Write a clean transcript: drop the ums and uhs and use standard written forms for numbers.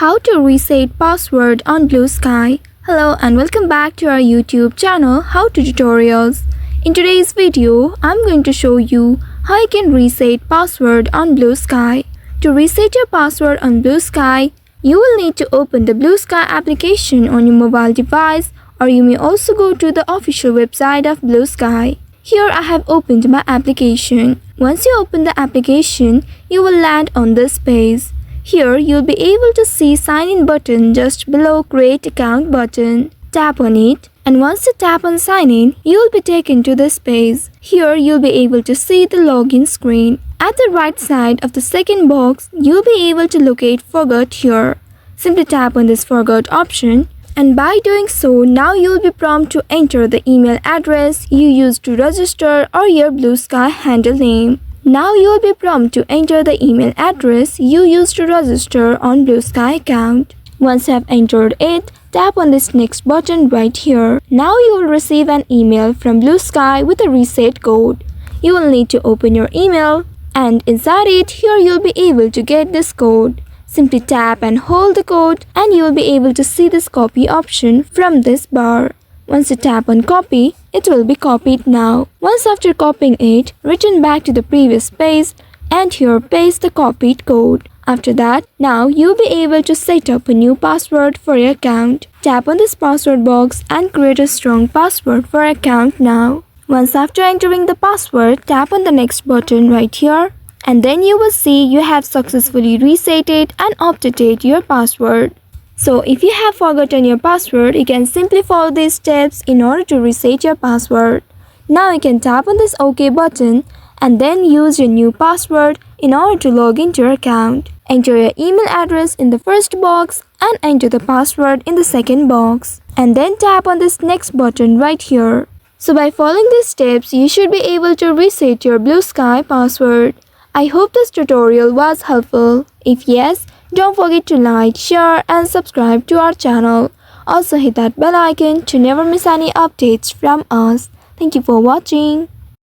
How to reset password on BlueSky. Hello and welcome back to our YouTube channel How to Tutorials. In today's video, I'm going to show you how you can reset password on BlueSky. To reset your password on BlueSky, you will need to open the BlueSky application on your mobile device, or you may also go to the official website of BlueSky. Here I have opened my application. Once you open the application, you will land on this page. Here you'll be able to see sign in button just below create account button. Tap on it, and once you tap on sign in, you'll be taken to this page. Here you'll be able to see the login screen. At the right side of the second box, you'll be able to locate forgot here. Simply tap on this forgot option, and by doing so, now you'll be prompted to enter the email address you used to register or your BlueSky handle name. Now you will be prompted to enter the email address you used to register on BlueSky account. Once you have entered it, tap on this next button right here. Now you will receive an email from BlueSky with a reset code. You will need to open your email, and inside it, here you will be able to get this code. Simply tap and hold the code, and you will be able to see this copy option from this bar. Once you tap on copy, it will be copied now. Once after copying it, return back to the previous page and here paste the copied code. After that, now you'll be able to set up a new password for your account. Tap on this password box and create a strong password for your account now. Once after entering the password, tap on the next button right here, and then you will see you have successfully resetted and updated your password. So if you have forgotten your password, you can simply follow these steps in order to reset your password. Now you can tap on this OK button and then use your new password in order to log into your account. Enter your email address in the first box and enter the password in the second box. And then tap on this next button right here. So by following these steps, you should be able to reset your BlueSky password. I hope this tutorial was helpful. If yes, don't forget to like, share and subscribe to our channel. Also hit that bell icon to never miss any updates from us. Thank you for watching.